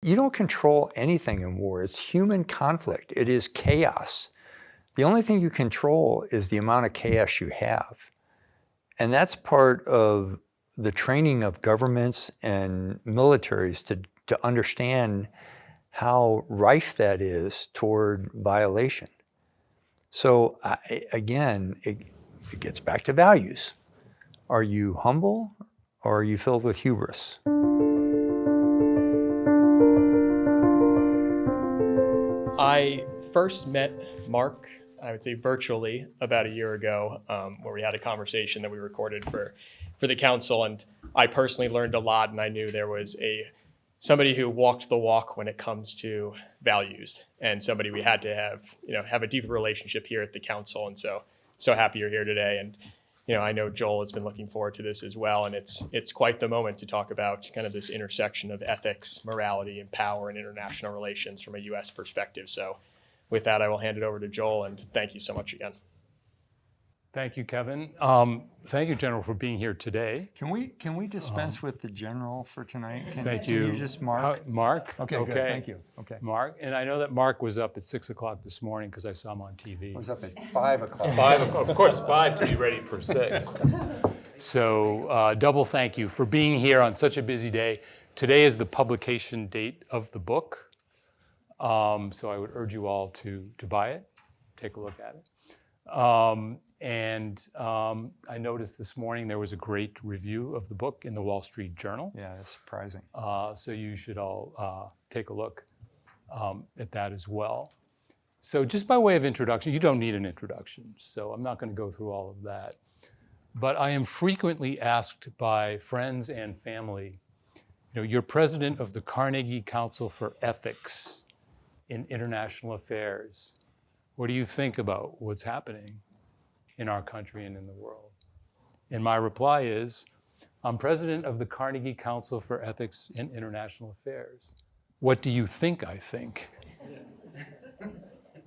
you don't control anything in war. It's human conflict. It is chaos. The only thing you control is the amount of chaos you have. And that's part of the training of governments and militaries to understand how rife that is toward violation. So again, it gets back to values. Are you humble or are you filled with hubris? I first met Mark, I would say virtually, about a year ago, where we had a conversation that we recorded for the council, and I personally learned a lot, and I knew there was somebody who walked the walk when it comes to values, and somebody we had to have a deeper relationship here at the council, and so happy you're here today. And I know Joel has been looking forward to this as well, and it's quite the moment to talk about kind of this intersection of ethics, morality, and power in international relations from a U.S. perspective. So with that, I will hand it over to Joel, and thank you so much again. Thank you, Kevin. Thank you, General, for being here today. Can we dispense with the general for tonight? Thank you. Can you just Mark? Mark? Okay, good. Thank you. Okay. Mark, and I know that Mark was up at 6 o'clock this morning because I saw him on TV. I was up at 5 o'clock. 5 o'clock, of course, 5 to be ready for 6. So double thank you for being here on such a busy day. Today is the publication date of the book. So I would urge you all to buy it, take a look at it. And I noticed this morning there was a great review of the book in the Wall Street Journal. Yeah, that's surprising. So you should all take a look at that as well. So just by way of introduction, you don't need an introduction, so I'm not going to go through all of that. But I am frequently asked by friends and family, you're president of the Carnegie Council for Ethics in International Affairs. What do you think about what's happening in our country and in the world? And my reply is, I'm president of the Carnegie Council for Ethics in International Affairs. What do you think I think?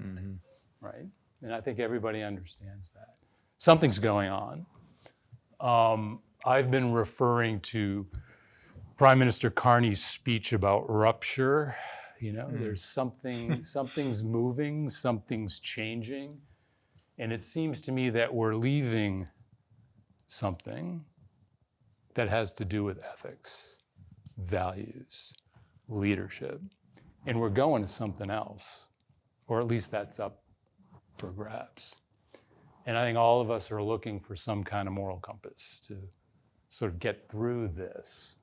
Mm-hmm. Right? And I think everybody understands that. Something's going on. I've been referring to Prime Minister Carney's speech about rupture. There's something's moving, something's changing. And it seems to me that we're leaving something that has to do with ethics, values, leadership, and we're going to something else, or at least that's up for grabs. And I think all of us are looking for some kind of moral compass to sort of get through this.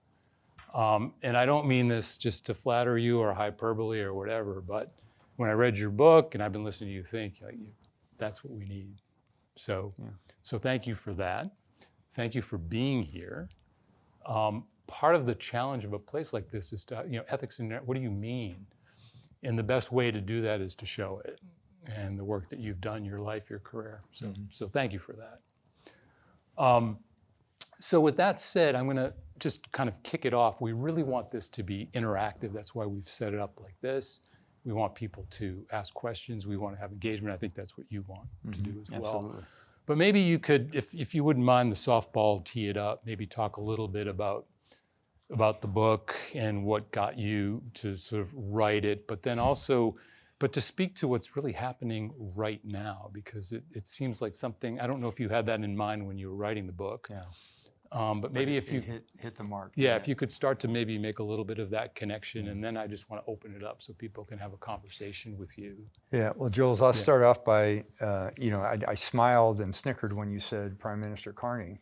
And I don't mean this just to flatter you or hyperbole or whatever, but when I read your book and I've been listening to you think, that's what we need. So thank you for that. Thank you for being here. Part of the challenge of a place like this is to, ethics in what do you mean? And the best way to do that is to show it and the work that you've done, your life, your career. So thank you for that. So with that said, I'm gonna just kind of kick it off. We really want this to be interactive. That's why we've set it up like this. We want people to ask questions. We want to have engagement. I think that's what you want to do as well. Absolutely. But maybe you could, if you wouldn't mind the softball, tee it up, maybe talk a little bit about the book and what got you to sort of write it, but then also, to speak to what's really happening right now, because it seems like something, I don't know if you had that in mind when you were writing the book. Yeah. But maybe if you hit the mark. Yeah, if you could start to maybe make a little bit of that connection, and then I just want to open it up so people can have a conversation with you. Yeah, well, Jules, I'll start off by, I smiled and snickered when you said Prime Minister Carney,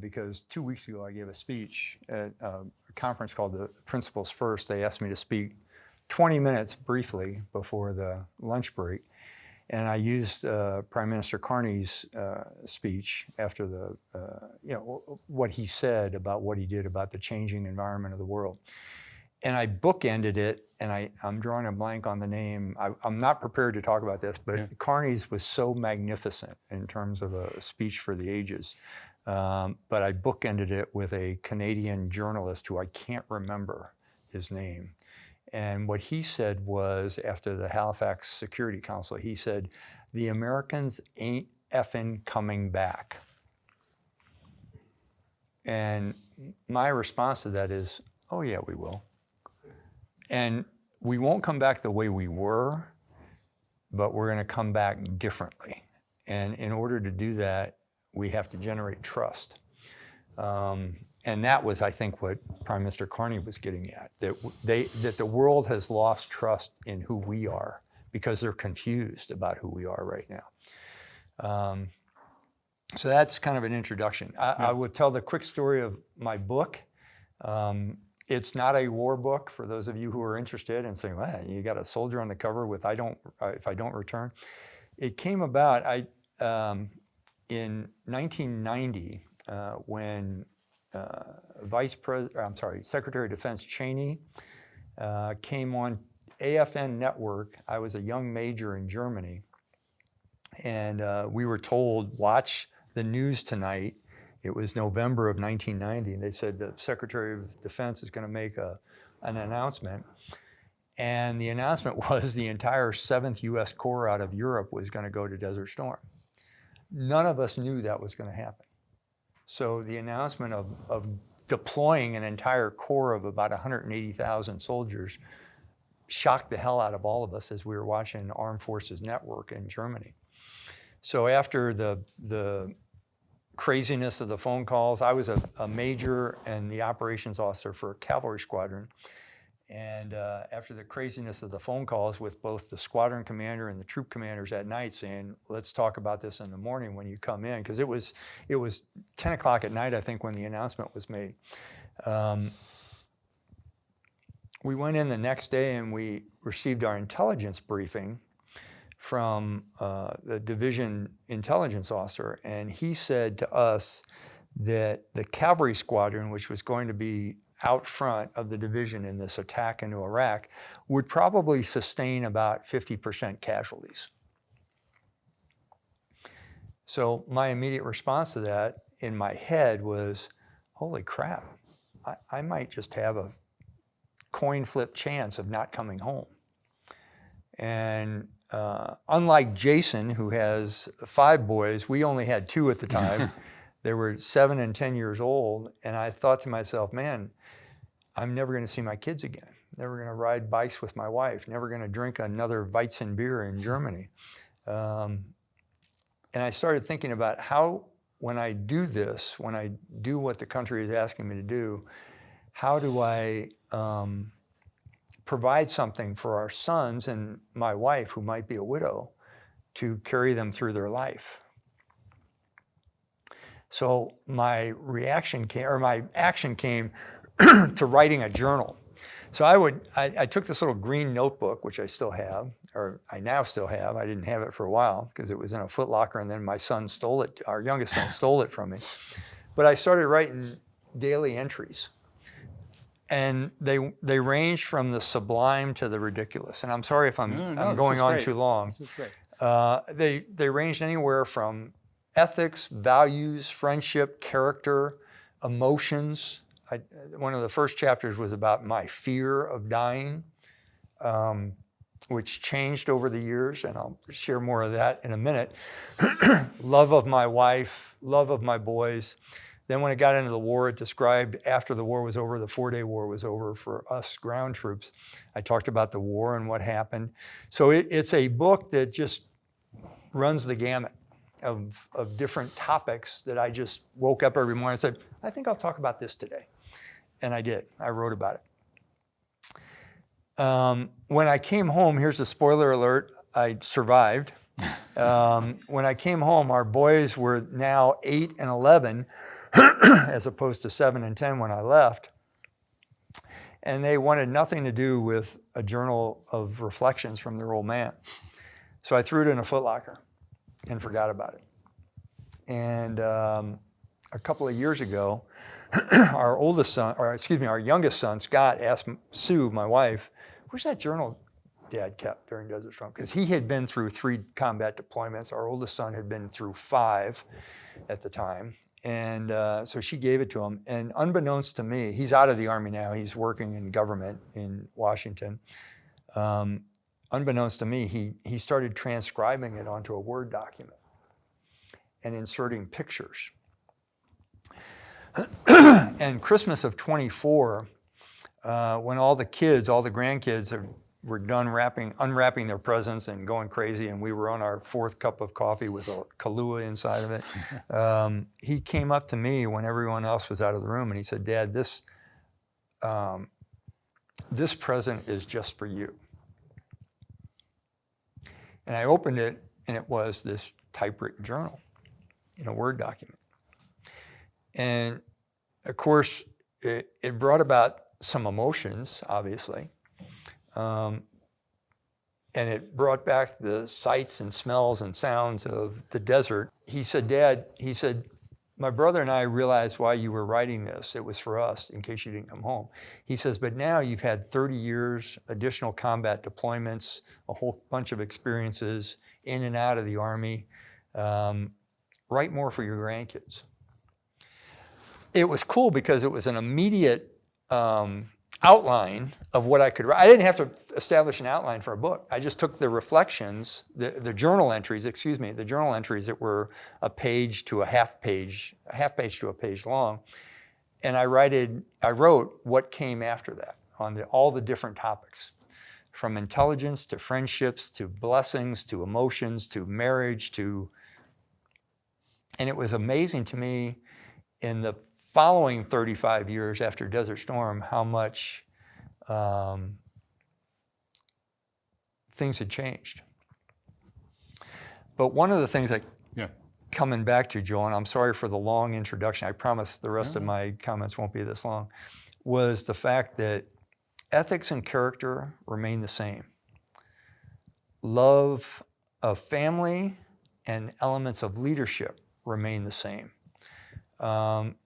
because 2 weeks ago I gave a speech at a conference called the Principles First. They asked me to speak 20 minutes briefly before the lunch break. And I used Prime Minister Carney's speech after what he said about what he did about the changing environment of the world. And I bookended it, and I'm drawing a blank on the name. I'm not prepared to talk about this, but Carney's was so magnificent in terms of a speech for the ages. But I bookended it with a Canadian journalist who I can't remember his name. And what he said was, after the Halifax Security Council, he said, the Americans ain't effing coming back. And my response to that is, oh yeah, we will. And we won't come back the way we were, but we're going to come back differently. And in order to do that, we have to generate trust. And that was, I think, what Prime Minister Carney was getting at, that the world has lost trust in who we are because they're confused about who we are right now. So that's kind of an introduction. I will tell the quick story of my book. It's not a war book for those of you who are interested and saying, well, you got a soldier on the cover with if I don't return. It came about in 1990 when Secretary of Defense Cheney came on AFN network. I was a young major in Germany, and we were told, watch the news tonight. It was November of 1990, and they said the Secretary of Defense is going to make an announcement. And the announcement was the entire 7th U.S. Corps out of Europe was going to go to Desert Storm. None of us knew that was going to happen. So the announcement of deploying an entire corps of about 180,000 soldiers shocked the hell out of all of us as we were watching Armed Forces Network in Germany. So after the craziness of the phone calls, I was a major and the operations officer for a cavalry squadron. And after the craziness of the phone calls with both the squadron commander and the troop commanders at night saying, let's talk about this in the morning when you come in, because it was 10 o'clock at night, I think, when the announcement was made. We went in the next day and we received our intelligence briefing from the division intelligence officer, and he said to us that the cavalry squadron, which was going to be out front of the division in this attack into Iraq, would probably sustain about 50% casualties. So my immediate response to that in my head was, holy crap, I might just have a coin flip chance of not coming home. And unlike Jason, who has 5 boys, we only had 2 at the time. They were 7 and 10 years old. And I thought to myself, man, I'm never going to see my kids again. Never going to ride bikes with my wife. Never going to drink another Weizen beer in Germany. And I started thinking about how, when I do this, when I do what the country is asking me to do, how do I provide something for our sons and my wife, who might be a widow, to carry them through their life? So my action came to writing a journal. So I took this little green notebook, which I still have, or I now still have. I didn't have it for a while because it was in a Foot Locker, and then my son stole it. Our youngest son stole it from me. But I started writing daily entries. And they range from the sublime to the ridiculous. And I'm sorry if I'm going on too long. This is great. They ranged anywhere from ethics, values, friendship, character, emotions. One of the first chapters was about my fear of dying, which changed over the years, and I'll share more of that in a minute. Love of my wife, love of my boys. Then when it got into the war, it described after the war was over, the 4-day war was over for us ground troops. I talked about the war and what happened. So it's a book that just runs the gamut of different topics that I just woke up every morning and said, I think I'll talk about this today. And I did. I wrote about it. When I came home, here's a spoiler alert, I survived. When I came home, our boys were now 8 and 11, as opposed to 7 and 10 when I left. And they wanted nothing to do with a journal of reflections from their old man. So I threw it in a Foot Locker and forgot about it. And a couple of years ago, our youngest son, Scott, asked Sue, my wife, where's that journal Dad kept during Desert Storm? Because he had been through 3 combat deployments. Our oldest son had been through 5 at the time. And so she gave it to him. And unbeknownst to me, he's out of the Army now. He's working in government in Washington. Unbeknownst to me, he started transcribing it onto a Word document and inserting pictures. And Christmas of 24, when all the kids, all the grandkids were done unwrapping their presents and going crazy, and we were on our 4th cup of coffee with a Kahlua inside of it, he came up to me when everyone else was out of the room, and he said, "Dad, this present is just for you." And I opened it, and it was this typewritten journal in a Word document. And of course, it brought about some emotions, obviously. And it brought back the sights and smells and sounds of the desert. He said, "Dad," he said, "my brother and I realized why you were writing this. It was for us, in case you didn't come home." He says, "But now you've had 30 years, additional combat deployments, a whole bunch of experiences in and out of the Army. Write more for your grandkids." It was cool because it was an immediate outline of what I could write. I didn't have to establish an outline for a book. I just took the reflections, the journal entries that were a page to a half page to a page long, and I wrote what came after that on all the different topics, from intelligence to friendships to blessings to emotions to marriage and it was amazing to me in the following 35 years after Desert Storm how much things had changed. But one of the things coming back to, Joel, and I'm sorry for the long introduction, I promise the rest of my comments won't be this long, was the fact that ethics and character remain the same. Love of family and elements of leadership remain the same.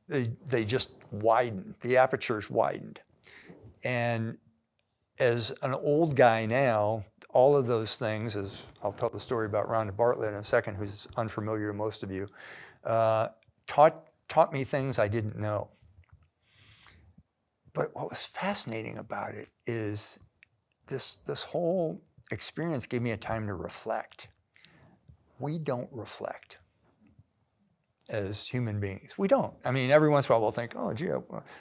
They just widened. The apertures widened. And as an old guy now, all of those things, as I'll tell the story about Rhonda Bartlett in a second, who's unfamiliar to most of you, taught me things I didn't know. But what was fascinating about it is this whole experience gave me a time to reflect. We don't reflect as human beings. We don't. I mean, every once in a while we'll think, "Oh, gee, I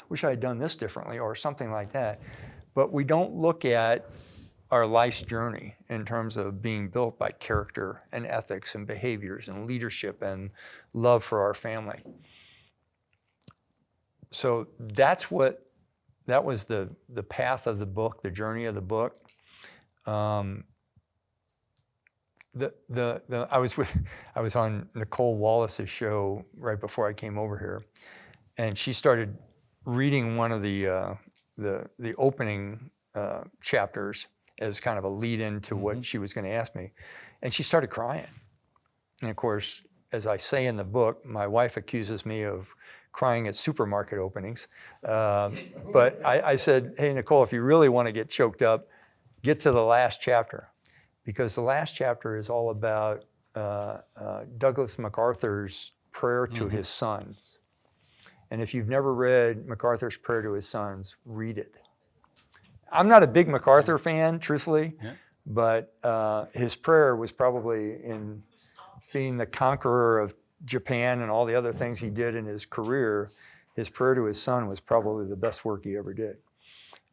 wish I had done this differently," or something like that. But we don't look at our life's journey in terms of being built by character and ethics and behaviors and leadership and love for our family. So that was the path of the book, the journey of the book. I was on Nicole Wallace's show right before I came over here, and she started reading one of the opening chapters as kind of a lead into what she was going to ask me, and she started crying. And of course, as I say in the book, my wife accuses me of crying at supermarket openings, but I said, "Hey, Nicole, if you really want to get choked up, get to the last chapter." Because the last chapter is all about Douglas MacArthur's prayer to his sons. And if you've never read MacArthur's prayer to his sons, read it. I'm not a big MacArthur fan, truthfully, but his prayer was probably, in being the conqueror of Japan and all the other things he did in his career, his prayer to his son was probably the best work he ever did.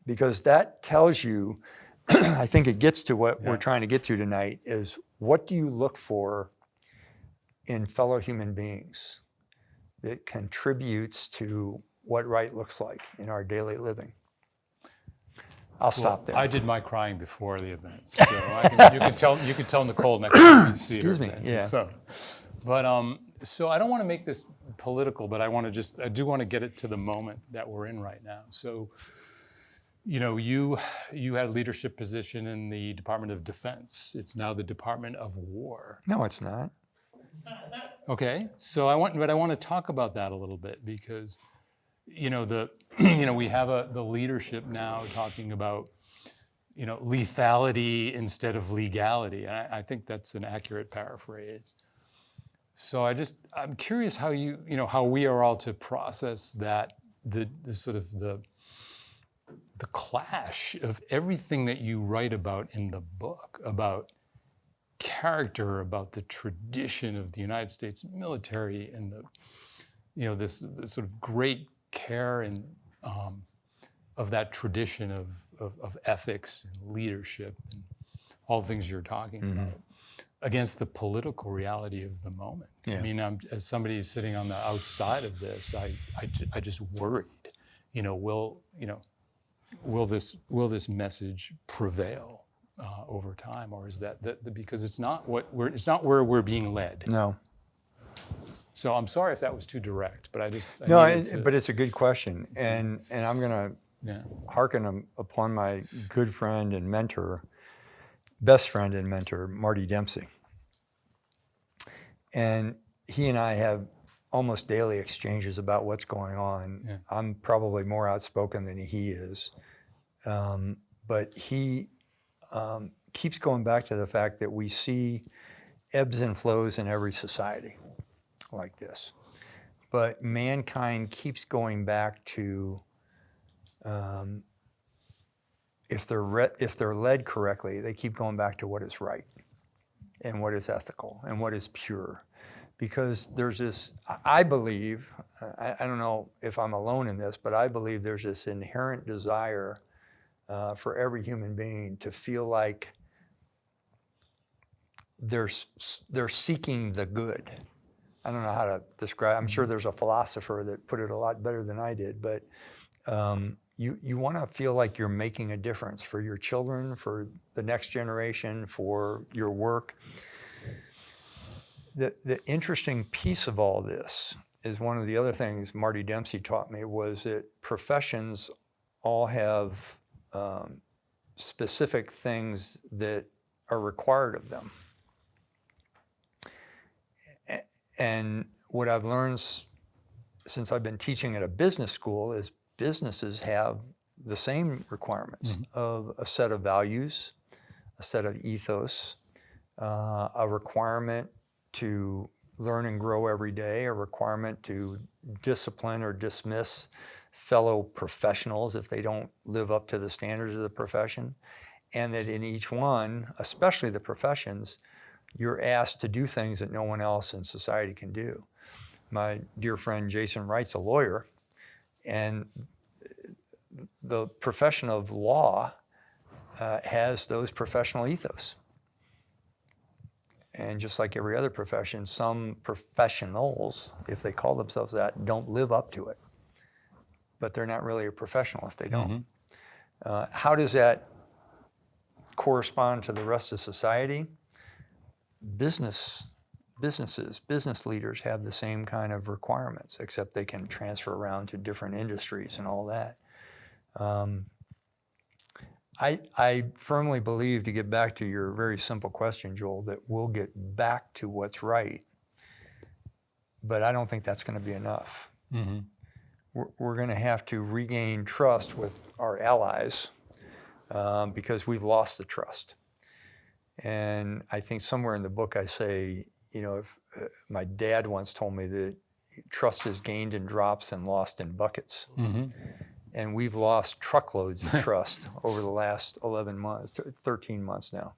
Because that tells you, I think it gets to what we're trying to get to tonight, is what do you look for in fellow human beings that contributes to what right looks like in our daily living? I'll stop there. I did my crying before the event, so you can tell Nicole next time you see her. Excuse me. Yeah. So I don't want to make this political, but I do want to get it to the moment that we're in right now. So, you had a leadership position in the Department of Defense. It's now the Department of War. No, it's not. Okay, so I want to talk about that a little bit because, we have the leadership now talking about, lethality instead of legality, and I think that's an accurate paraphrase. So I'm curious how how we are all to process that the clash of everything that you write about in the book, about character, about the tradition of the United States military, and this sort of great care and of that tradition of ethics and leadership and all the things you're talking about against the political reality of the moment. Yeah. I mean, as somebody sitting on the outside of this, I just worried, will this message prevail over time, or is that because it's not where we're being led. No. So I'm sorry if that was too direct, but I No, needed to- but it's a good question, and I'm going to yeah. hearken upon my good friend and mentor, best friend and mentor, Marty Dempsey. And he and I have almost daily exchanges about what's going on. Yeah. I'm probably more outspoken than he is, but he keeps going back to the fact that we see ebbs and flows in every society like this. But mankind keeps going back to, if they're led correctly, they keep going back to what is right and what is ethical and what is pure. Because there's this, I believe, I don't know if I'm alone in this, but I believe there's this inherent desire for every human being to feel like they're seeking the good. I don't know how to describe. I'm sure there's a philosopher that put it a lot better than I did, but you want to feel like you're making a difference for your children, for the next generation, for your work. The interesting piece of all this is one of the other things Marty Dempsey taught me was that professions all have specific things that are required of them. And what I've learned since I've been teaching at a business school is businesses have the same requirements of a set of values, a set of ethos, a requirement to learn and grow every day, a requirement to discipline or dismiss fellow professionals if they don't live up to the standards of the profession, and that in each one, especially the professions, you're asked to do things that no one else in society can do. My dear friend Jason Wright's a lawyer, and the profession of law has those professional ethos. And just like every other profession, some professionals, if they call themselves that, don't live up to it. But they're not really a professional if they don't. How does that correspond to the rest of society? Business leaders have the same kind of requirements, except they can transfer around to different industries and all that. I firmly believe, to get back to your very simple question, Joel, that we'll get back to what's right, but I don't think that's going to be enough. We're going to have to regain trust with our allies because we've lost the trust. And I think somewhere in the book I say, if, my dad once told me that trust is gained in drops and lost in buckets. And we've lost truckloads of trust over the last 11 months, 13 months now.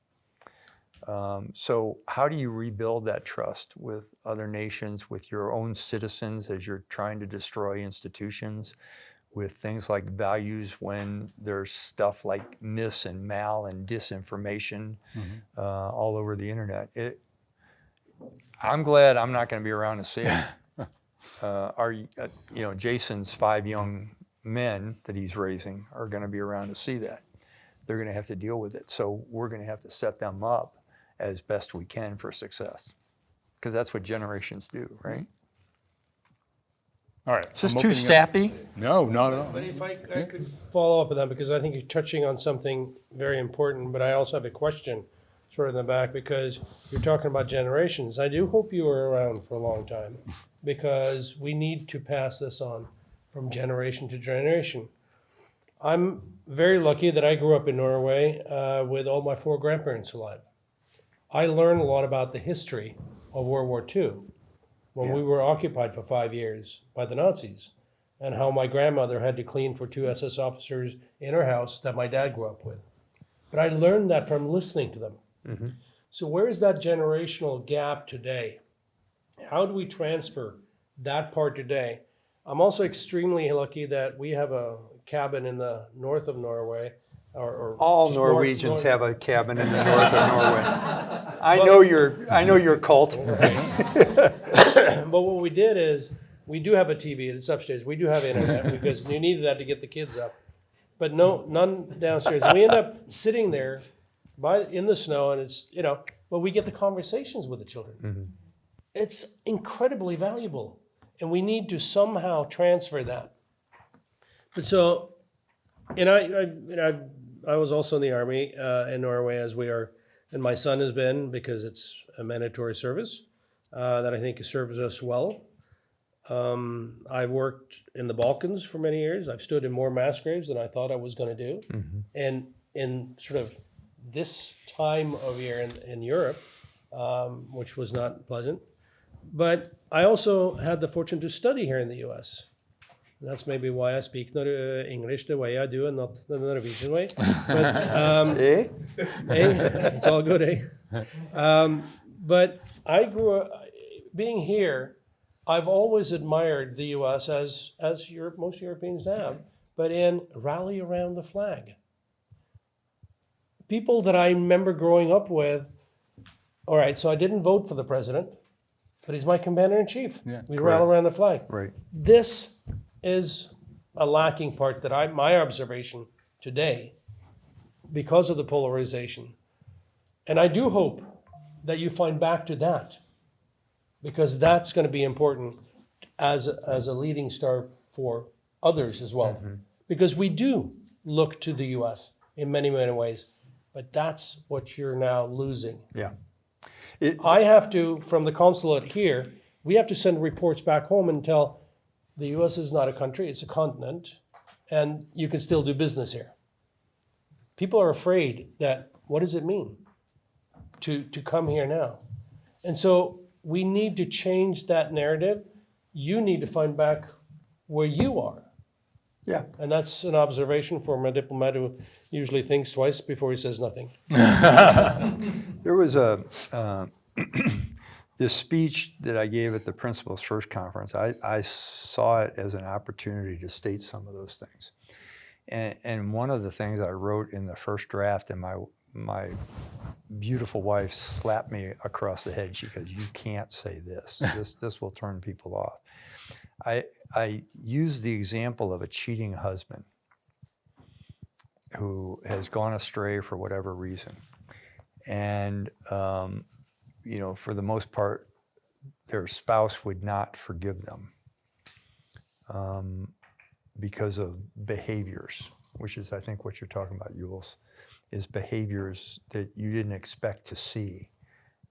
So how do you rebuild that trust with other nations, with your own citizens as you're trying to destroy institutions, with things like values when there's stuff like mis and mal and disinformation all over the internet? I'm glad I'm not going to be around to see it. Jason's 5 young men that he's raising are going to be around to see that. They're going to have to deal with it. So we're going to have to set them up as best we can for success, because that's what generations do, right? All right. Is this too sappy? No, not at all. But if I could follow up with that, because I think you're touching on something very important, but I also have a question sort of in the back, because you're talking about generations. I do hope you are around for a long time, because we need to pass this on from generation to generation. I'm very lucky that I grew up in Norway with all my 4 grandparents alive. I learned a lot about the history of World War II when we were occupied for 5 years by the Nazis, and how my grandmother had to clean for 2 SS officers in her house that my dad grew up with. But I learned that from listening to them. So where is that generational gap today? How do we transfer that part today? I'm also extremely lucky that we have a cabin in the north of Norway, or All just Norwegians have a cabin in the north of Norway. I know your cult. But what we did is, we do have a TV, it's upstairs. We do have internet because you needed that to get the kids up. But none downstairs. And we end up sitting there in the snow, and it's, but we get the conversations with the children. Mm-hmm. It's incredibly valuable, and we need to somehow transfer that. But so, and I was also in the Army in Norway, as we are, and my son has been, because it's a mandatory service that I think serves us well. I've worked in the Balkans for many years. I've stood in more mass graves than I thought I was going to do. Mm-hmm. And in sort of this time of year in Europe, which was not pleasant. But I also had the fortune to study here in the U.S. And that's maybe why I speak English the way I do and not the Norwegian way. But, it's all good, but I grew up, being here, I've always admired the U.S. as most Europeans have, but in rally around the flag. People that I remember growing up with, all right, so I didn't vote for the president, but he's my commander-in-chief. Yeah, we rally around the flag. Right. This is a lacking part that my observation today, because of the polarization. And I do hope that you find back to that, because that's going to be important as a leading star for others as well. Mm-hmm. Because we do look to the U.S. in many, many ways, but that's what you're now losing. Yeah. I have to, from the consulate here, we have to send reports back home and tell the U.S. is not a country, it's a continent, and you can still do business here. People are afraid that, what does it mean to come here now? And so we need to change that narrative. You need to find back where you are. Yeah. And that's an observation from a diplomat who usually thinks twice before he says nothing. There was this speech that I gave at the Principals First Conference. I saw it as an opportunity to state some of those things. And one of the things I wrote in the first draft, and my beautiful wife slapped me across the head. She goes, "You can't say this. This will turn people off." I used the example of a cheating husband who has gone astray for whatever reason. And, for the most part, their spouse would not forgive them because of behaviors, which is, I think, what you're talking about, Yules, is behaviors that you didn't expect to see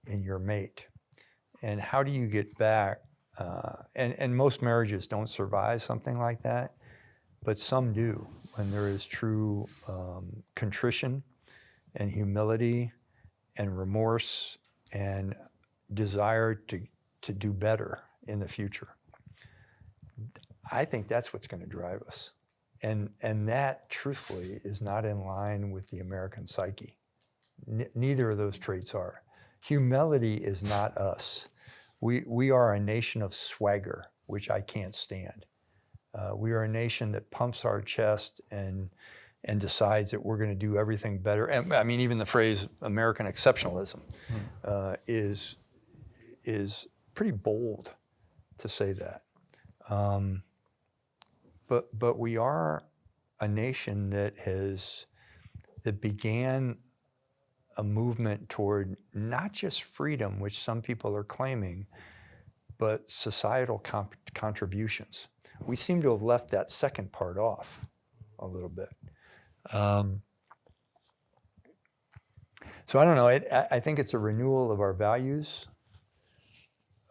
in your mate. And how do you get back? And most marriages don't survive something like that, but some do, when there is true contrition and humility and remorse and desire to do better in the future. I think that's what's going to drive us. And that, truthfully, is not in line with the American psyche. Neither of those traits are. Humility is not us. We are a nation of swagger, which I can't stand. We are a nation that pumps our chest and decides that we're going to do everything better. And I mean, even the phrase American exceptionalism is pretty bold to say that. But we are a nation that began a movement toward not just freedom, which some people are claiming, but societal contributions. We seem to have left that second part off a little bit. So I don't know, I think it's a renewal of our values,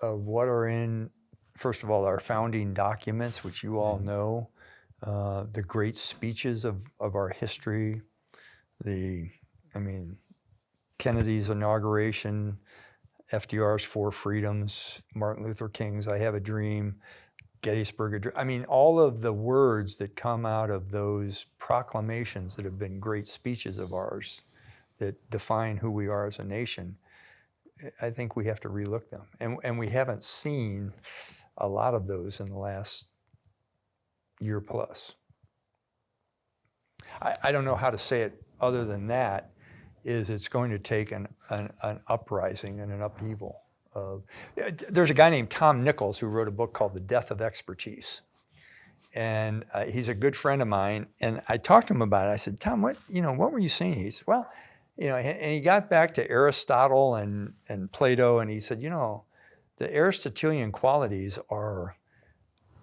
of what are in, first of all, our founding documents, which you all know, the great speeches of our history, Kennedy's inauguration, FDR's Four Freedoms, Martin Luther King's I Have a Dream, Gettysburg Address. All of the words that come out of those proclamations that have been great speeches of ours that define who we are as a nation, I think we have to relook them. And we haven't seen a lot of those in the last year plus. I don't know how to say it other than that, is it's going to take an uprising and an upheaval. There's a guy named Tom Nichols who wrote a book called The Death of Expertise. And he's a good friend of mine. And I talked to him about it. I said, Tom, what were you saying? He said, well, and he got back to Aristotle and Plato, and he said, the Aristotelian qualities are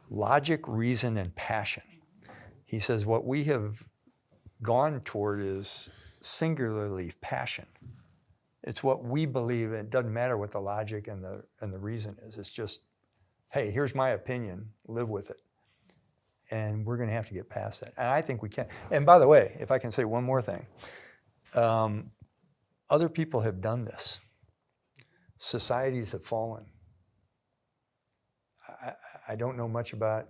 logic, reason, and passion. He says what we have gone toward is singularly passion. It's what we believe, and it doesn't matter what the logic and the reason is. It's just, hey, here's my opinion, live with it. And we're going to have to get past that. And I think we can. And by the way, if I can say one more thing, other people have done this. Societies have fallen. I don't know much about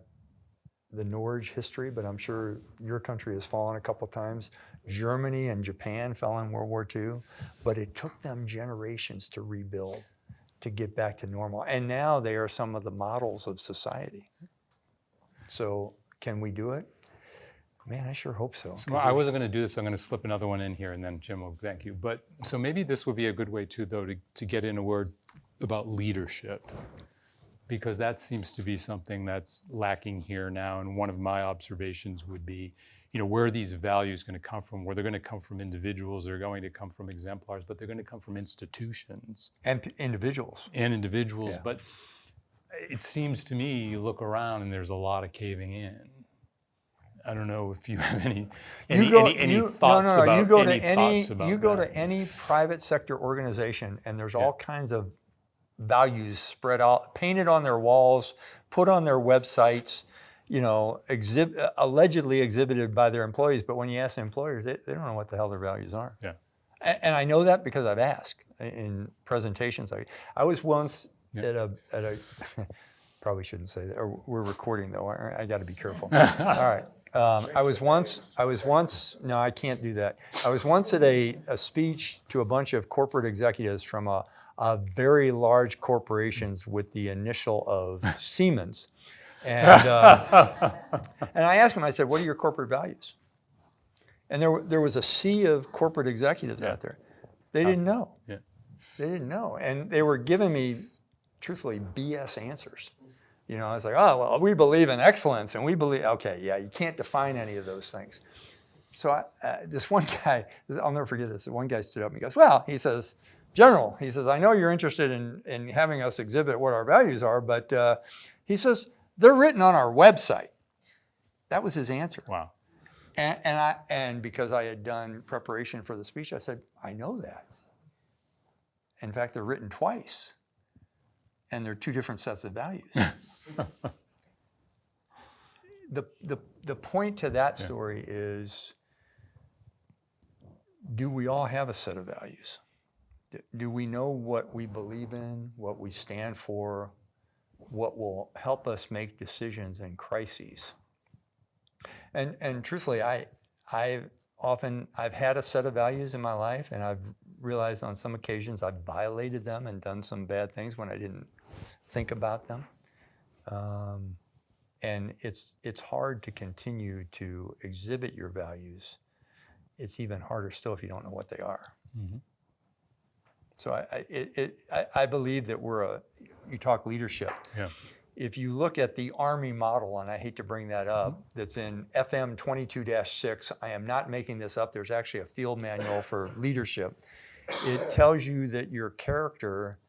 the Norge history, but I'm sure your country has fallen a couple times. Germany and Japan fell in World War II, but it took them generations to rebuild, to get back to normal. And now they are some of the models of society. So can we do it? Man, I sure hope so. Well, I wasn't going to do this. I'm going to slip another one in here, and then Jim will thank you. But so maybe this would be a good way too, though, to get in a word about leadership, because that seems to be something that's lacking here now. And one of my observations would be, where are these values going to come from? Where they're going to come from individuals, they're going to come from exemplars, but they're going to come from institutions. And individuals. Yeah. Yeah. But it seems to me, you look around and there's a lot of caving in. I don't know if you have any thoughts about You go that. to any private sector organization, and there's all kinds of values spread out, painted on their walls, put on their websites, allegedly exhibited by their employees. But when you ask the employers, they don't know what the hell their values are. Yeah. And I know that because I've asked in presentations. I was once at a probably shouldn't say that. Or we're recording though. I got to be careful. All right. I was once. No, I can't do that. I was once at a speech to a bunch of corporate executives from a very large corporations with the initial of Siemens, and I asked them. I said, "What are your corporate values?" And there was a sea of corporate executives out there. They didn't know. Yeah. They didn't know, and they were giving me, truthfully, BS answers. I was like, oh, well, we believe in excellence, and we believe, okay, yeah, you can't define any of those things. So this one guy, I'll never forget this, one guy stood up and he goes, well, he says, General, he says, I know you're interested in having us exhibit what our values are, but he says, they're written on our website. That was his answer. Wow. And because I had done preparation for the speech, I said, I know that. In fact, they're written twice, and they're two different sets of values. The point to that story is, do we all have a set of values? Do we know what we believe in, what we stand for, what will help us make decisions in crises? And truthfully, I've had a set of values in my life, and I've realized on some occasions I've violated them and done some bad things when I didn't think about them. And it's hard to continue to exhibit your values. It's even harder still if you don't know what they are. Mm-hmm. So I believe that you talk leadership. Yeah. If you look at the Army model, and I hate to bring that up, that's in FM 22-6, I am not making this up, there's actually a field manual for leadership. It tells you that your character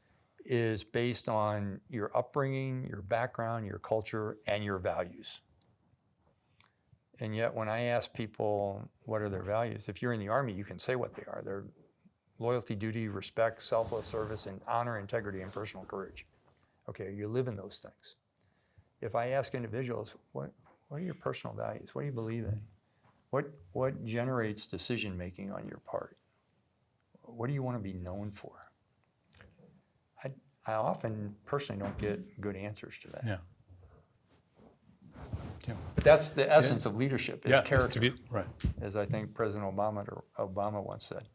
is based on your upbringing, your background, your culture, and your values. And yet when I ask people what are their values, if you're in the Army, you can say what they are. They're loyalty, duty, respect, selfless service, and honor, integrity, and personal courage. Okay, you live in those things. If I ask individuals, what are your personal values? What do you believe in? What generates decision making on your part? What do you want to be known for? I often personally don't get good answers to that. Yeah. But that's the essence of leadership, is character, right. as I think President Obama once said.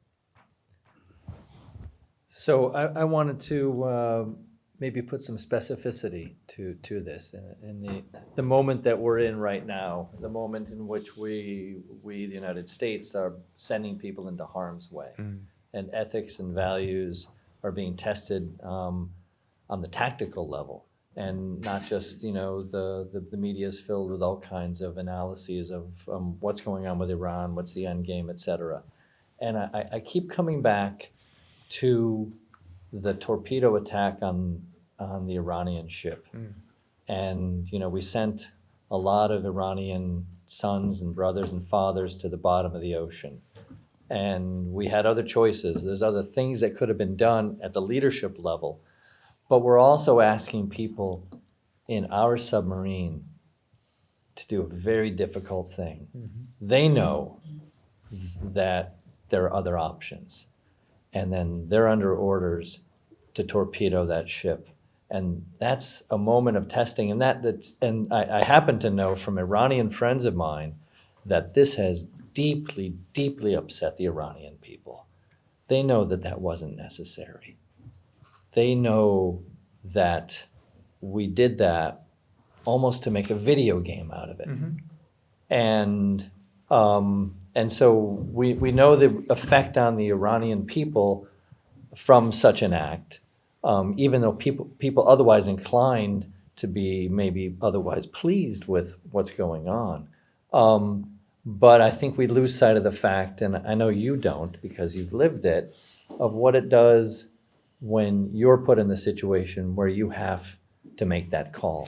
So I wanted to maybe put some specificity to this in the moment that we're in right now, the moment in which we the United States are sending people into harm's way, and ethics and values are being tested on the tactical level, and not just the media is filled with all kinds of analyses of what's going on with Iran, what's the end game, et cetera. And I keep coming back to the torpedo attack on the Iranian ship. And, we sent a lot of Iranian sons and brothers and fathers to the bottom of the ocean. And we had other choices. There's other things that could have been done at the leadership level. But we're also asking people in our submarine to do a very difficult thing. They know that there are other options. And then they're under orders to torpedo that ship. And that's a moment of testing. And I happen to know from Iranian friends of mine that this has deeply, deeply upset the Iranian people. They know that wasn't necessary. They know that we did that almost to make a video game out of it. And so we know the effect on the Iranian people from such an act, even though people otherwise inclined to be maybe otherwise pleased with what's going on. But I think we lose sight of the fact, and I know you don't because you've lived it, of what it does when you're put in the situation where you have to make that call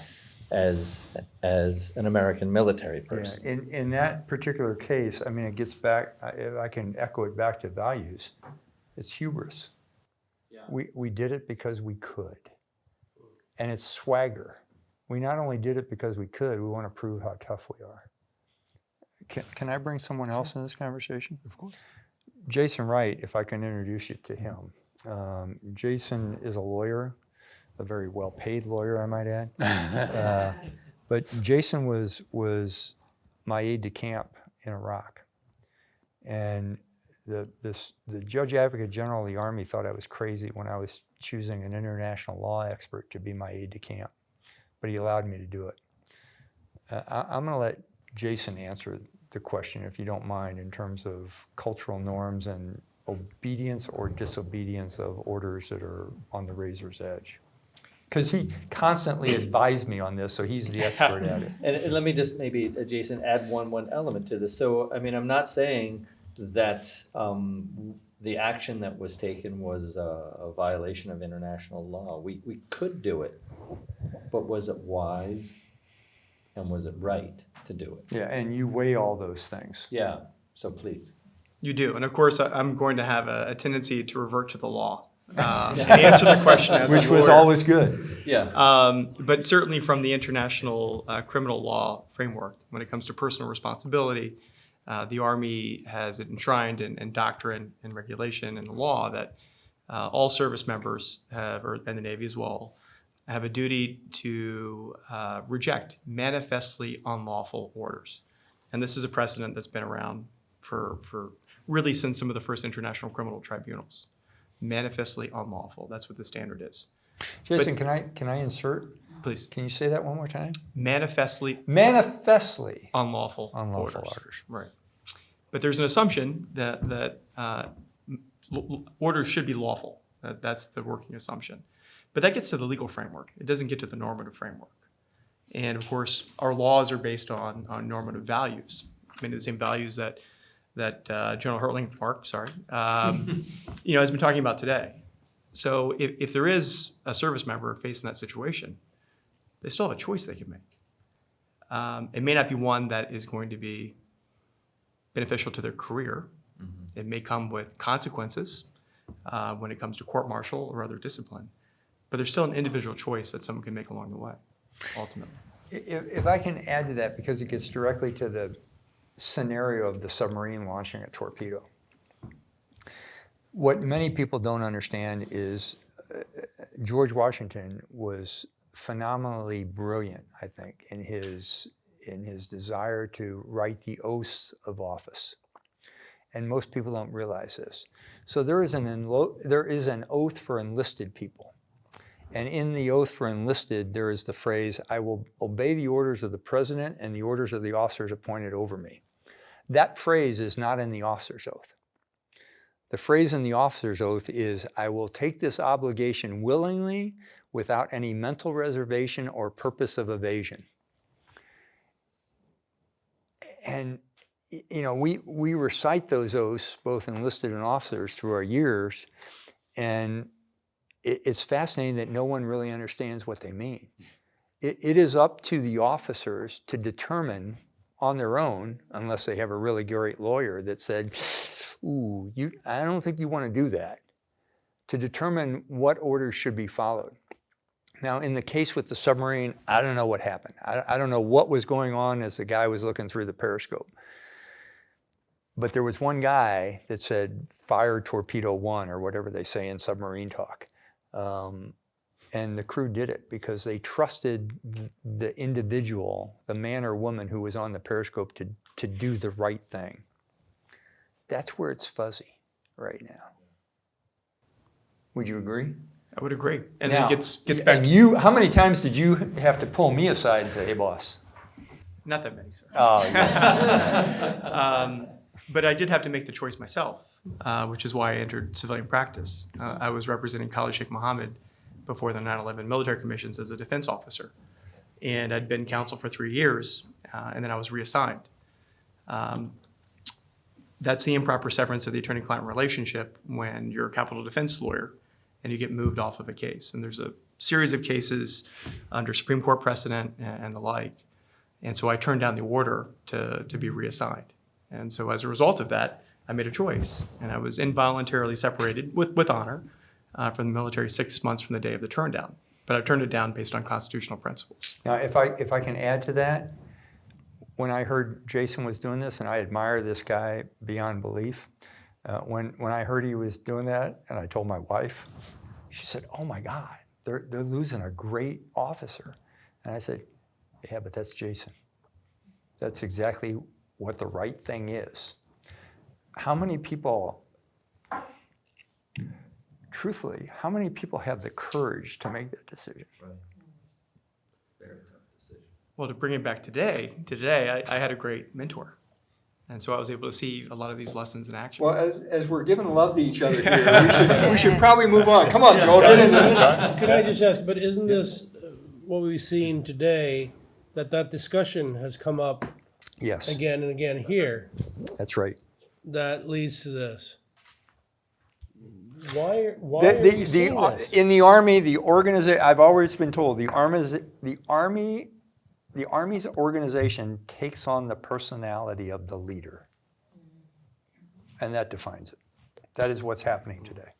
as an American military person. Yeah. In that particular case, I mean, it gets back, if I can echo it back to values, it's hubris. Yeah. We did it because we could. And it's swagger. We not only did it because we could, we want to prove how tough we are. Can I bring someone else in this conversation? Of course. Jason Wright, if I can introduce you to him. Jason is a lawyer, a very well-paid lawyer, I might add. But Jason was my aide-de-camp in Iraq. And the Judge Advocate General of the Army thought I was crazy when I was choosing an international law expert to be my aide-de-camp. But he allowed me to do it. I'm going to let Jason answer the question, if you don't mind, in terms of cultural norms and obedience or disobedience of orders that are on the razor's edge. Because he constantly advised me on this, so he's the expert at it. And let me just maybe, Jason, add one element to this. So, I mean, I'm not saying that the action that was taken was a violation of international law. We could do it, but was it wise and was it right to do it? Yeah, and you weigh all those things. Yeah, so please. You do. And of course, I'm going to have a tendency to revert to the law. And answer the question as Which a was lawyer. always good. Yeah. But certainly from the international criminal law framework, when it comes to personal responsibility, the Army has it enshrined in doctrine and regulation and the law that all service members have, and the Navy as well, have a duty to reject manifestly unlawful orders. And this is a precedent that's been around for really since some of the first international criminal tribunals. Manifestly unlawful. That's what the standard is. Jason, can I insert? Please. Can you say that one more time? Manifestly unlawful unlawful orders. Right. But there's an assumption that orders should be lawful. That's the working assumption. But that gets to the legal framework. It doesn't get to the normative framework. And of course, our laws are based on normative values. Many of the same values that General Hertling, has been talking about today. So if there is a service member facing that situation, they still have a choice they can make. It may not be one that is going to be beneficial to their career. Mm-hmm. It may come with consequences when it comes to court-martial or other discipline. But there's still an individual choice that someone can make along the way, ultimately. If I can add to that, because it gets directly to the scenario of the submarine launching a torpedo. What many people don't understand is George Washington was phenomenally brilliant, I think, in his desire to write the oaths of office. And most people don't realize this. So there is an oath for enlisted people. And in the oath for enlisted, there is the phrase, I will obey the orders of the president and the orders of the officers appointed over me. That phrase is not in the officer's oath. The phrase in the officer's oath is, I will take this obligation willingly without any mental reservation or purpose of evasion. And we recite those oaths, both enlisted and officers, through our years, and it's fascinating that no one really understands what they mean. It is up to the officers to determine on their own, unless they have a really great lawyer that said, ooh, I don't think you want to do that, to determine what orders should be followed. Now, in the case with the submarine, I don't know what happened. I don't know what was going on as the guy was looking through the periscope. But there was one guy that said, fire torpedo 1, or whatever they say in submarine talk. And the crew did it because they trusted the individual, the man or woman who was on the periscope to do the right thing. That's where it's fuzzy right now. Would you agree? I would agree. And now, then gets back and you, how many times did you have to pull me aside and say, hey, boss? not that many, sir. Oh, yeah. But I did have to make the choice myself, which is why I entered civilian practice. I was representing Khalid Sheikh Mohammed before the 9/11 military commissions as a defense officer. And I'd been counsel for 3 years, and then I was reassigned. That's the improper severance of the attorney-client relationship when you're a capital defense lawyer and you get moved off of a case. And there's a series of cases under Supreme Court precedent and the like. And so I turned down the order to be reassigned. And so as a result of that, I made a choice. And I was involuntarily separated with honor from the military 6 months from the day of the turn down. But I turned it down based on constitutional principles. Now, if I can add to that, when I heard Jason was doing this, and I admire this guy beyond belief, when I heard he was doing that, and I told my wife, she said, "Oh my God, they're losing a great officer." And I said, "Yeah, but that's Jason. That's exactly what the right thing is." How many people, truthfully, how many people have the courage to make that decision? Right. Very tough decision. Well, to bring it back today, I had a great mentor. And so I was able to see a lot of these lessons in action. Well, as we're giving love to each other here, we should probably move on. Come on, Joel, get into it. Could I just ask, but isn't this what we've seen today, that discussion has come up Yes, again and again here, that's right. that leads to this? Why are we seeing this? In the Army, the organization, I've always been told, the Army's organization takes on the personality of the leader. And that defines it. That is what's happening today.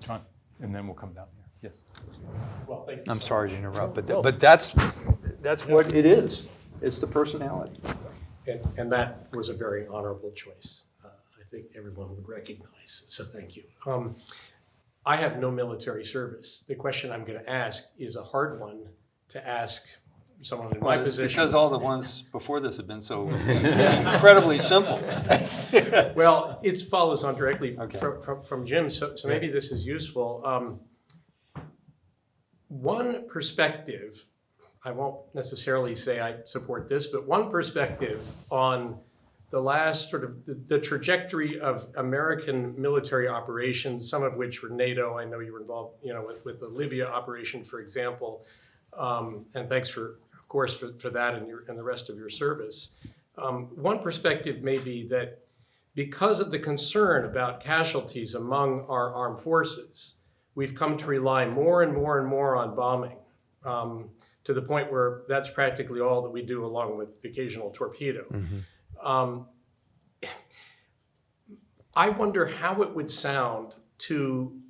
John, and then we'll come down here. Yes. Well, thank you I'm so sorry much. to interrupt, but that's what it is. It's the personality. And that was a very honorable choice. I think everyone would recognize, so thank you. I have no military service. The question I'm going to ask is a hard one to ask someone in my position. Because all the ones before this have been so incredibly simple. Well, it follows on directly Okay. from Jim, so maybe this is useful. One perspective, I won't necessarily say I support this, but one perspective on the last sort of the trajectory of American military operations, some of which were NATO. I know you were involved, with the Libya operation, for example. And thanks of course, for that and the rest of your service. One perspective may be that because of the concern about casualties among our armed forces, we've come to rely more and more and more on bombing, to the point where that's practically all that we do, along with the occasional torpedo. Mm-hmm. I wonder how it would sound to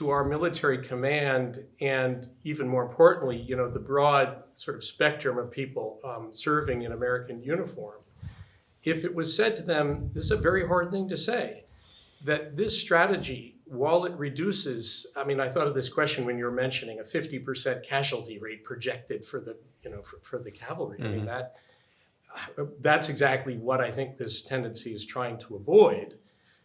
our military command, and even more importantly, the broad sort of spectrum of people serving in American uniform, if it was said to them, this is a very hard thing to say, that this strategy, while it reduces, I thought of this question when you were mentioning a 50% casualty rate projected for the, for the cavalry. Mm-hmm. That's exactly what I think this tendency is trying to avoid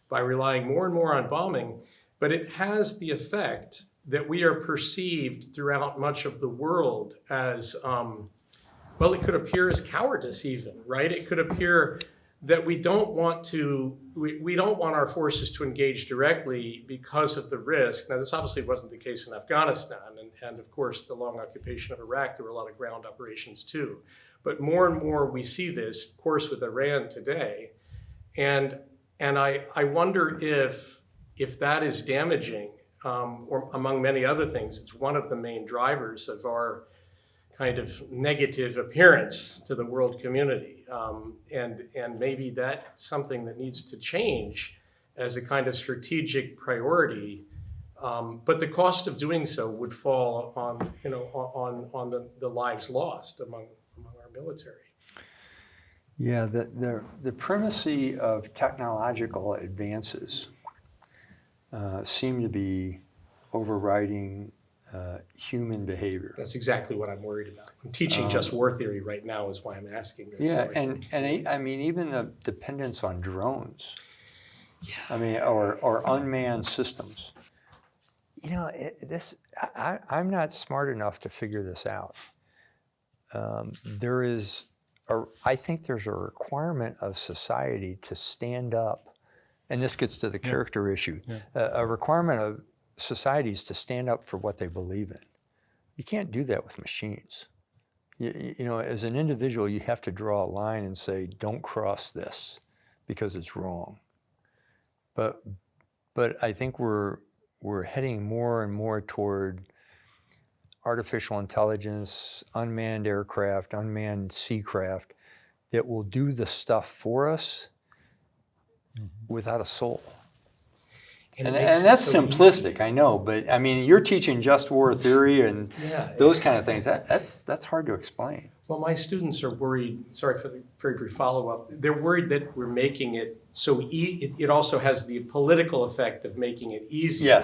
by relying more and more on bombing. but it has the effect that we are perceived throughout much of the world as, well, it could appear as cowardice even, right? It could appear that we don't want our forces to engage directly because of the risk. Now, this obviously wasn't the case in Afghanistan, and of course, the long occupation of Iraq, there were a lot of ground operations too. But more and more we see this, of course, with Iran today. And I wonder if that is damaging, or among many other things, it's one of the main drivers of our kind of negative appearance to the world community. And maybe that's something that needs to change as a kind of strategic priority. But the cost of doing so would fall on the lives lost among our military. Yeah, the primacy of technological advances seem to be overriding human behavior. That's exactly what I'm worried about. I'm teaching just war theory right now is why I'm asking this. Yeah, So I mean, even the dependence on drones. Yeah. I mean, or unmanned systems. You know, I'm not smart enough to figure this out. I think there's a requirement of society to stand up, and this gets to the character issue. A requirement of societies to stand up for what they believe in. You can't do that with machines. You know, as an individual, you have to draw a line and say, don't cross this because it's wrong. But I think we're heading more and more toward artificial intelligence, unmanned aircraft, unmanned seacraft that will do the stuff for us without a soul. And that's so simplistic, I know, but I mean, you're teaching just war theory and those kind of things. That's hard to explain. Well, my students are worried, sorry for the very brief follow-up, they're worried that we're making it so it also has the political effect of making it easier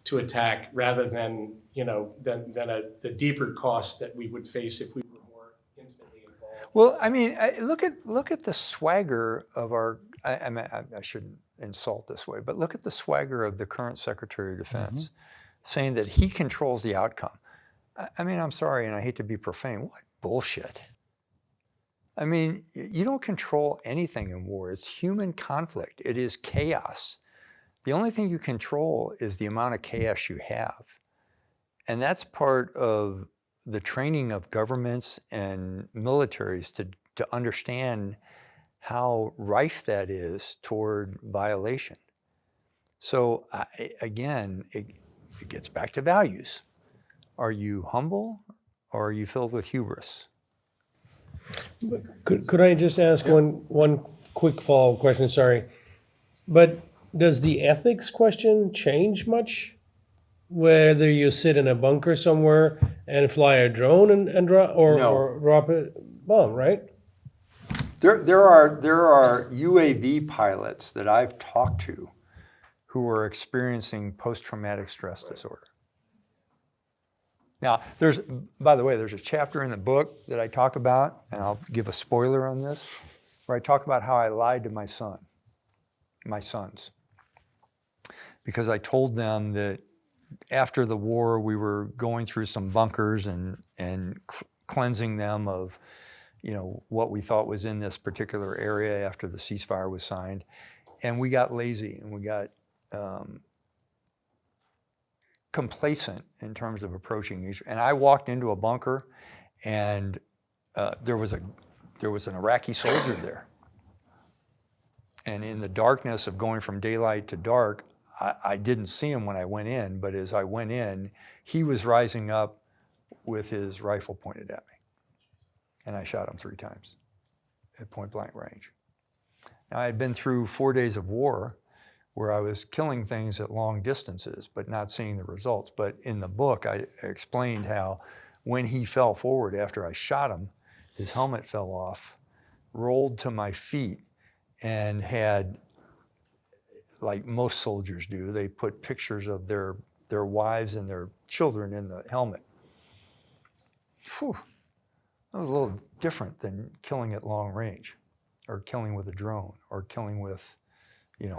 to attack rather than, the deeper cost that we would face if we were more intimately involved. Well, I mean, look at the swagger of our, I shouldn't insult this way, but look at the swagger of the current Secretary of Defense saying that he controls the outcome. I mean, I'm sorry, and I hate to be profane, what bullshit. I mean, you don't control anything in war. It's human conflict. It is chaos. The only thing you control is the amount of chaos you have. And that's part of the training of governments and militaries to understand how rife that is toward violation. So again, it gets back to values. Are you humble or are you filled with hubris? Could I just ask one quick follow-up question? Sorry. But does the ethics question change much? Whether you sit in a bunker somewhere and fly a drone and drop a bomb, right? There are UAV pilots that I've talked to who are experiencing post-traumatic stress disorder. Now, by the way, there's a chapter in the book that I talk about, and I'll give a spoiler on this, where I talk about how I lied to my sons. Because I told them that after the war, we were going through some bunkers and cleansing them of, what we thought was in this particular area after the ceasefire was signed. And we got lazy and we got complacent in terms of approaching each. And I walked into a bunker and there was an Iraqi soldier there. And in the darkness of going from daylight to dark, I didn't see him when I went in, but as I went in, he was rising up with his rifle pointed at me. And I shot him 3 times at point blank range. Now, I had been through 4 days of war where I was killing things at long distances, but not seeing the results. But in the book, I explained how when he fell forward after I shot him, his helmet fell off, rolled to my feet, and had, like most soldiers do, they put pictures of their wives and their children in the helmet. Whew. That was a little different than killing at long range, or killing with a drone, or killing with,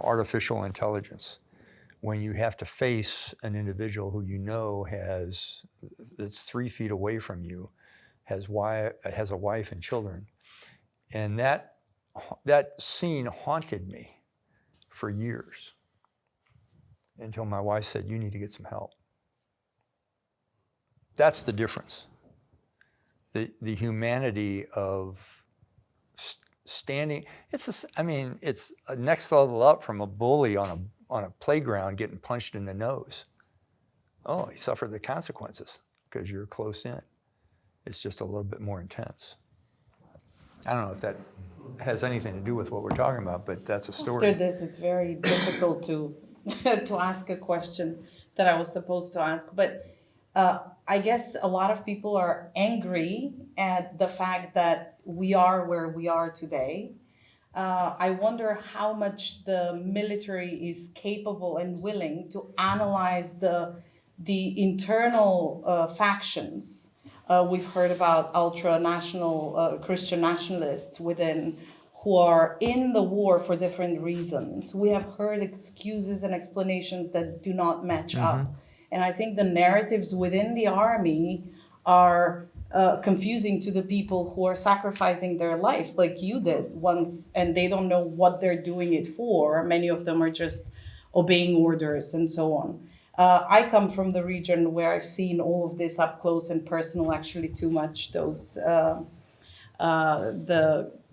artificial intelligence. when you have to face an individual who you know that's 3 feet away from you, has a wife and children. And that scene haunted me for years until my wife said, you need to get some help. That's the difference. The humanity of standing, it's a next level up from a bully on a playground getting punched in the nose. Oh, he suffered the consequences because you're close in. It's just a little bit more intense. I don't know if that has anything to do with what we're talking about, but that's a story. After this, it's very difficult to ask a question that I was supposed to ask. But I guess a lot of people are angry at the fact that we are where we are today. I wonder how much the military is capable and willing to analyze the internal factions. We've heard about ultra-national Christian nationalists within who are in the war for different reasons. We have heard excuses and explanations that do not match up. And I think the narratives within the army are confusing to the people who are sacrificing their lives, like you did once, and they don't know what they're doing it for. Many of them are just obeying orders and so on. I come from the region where I've seen all of this up close and personal, actually too much, those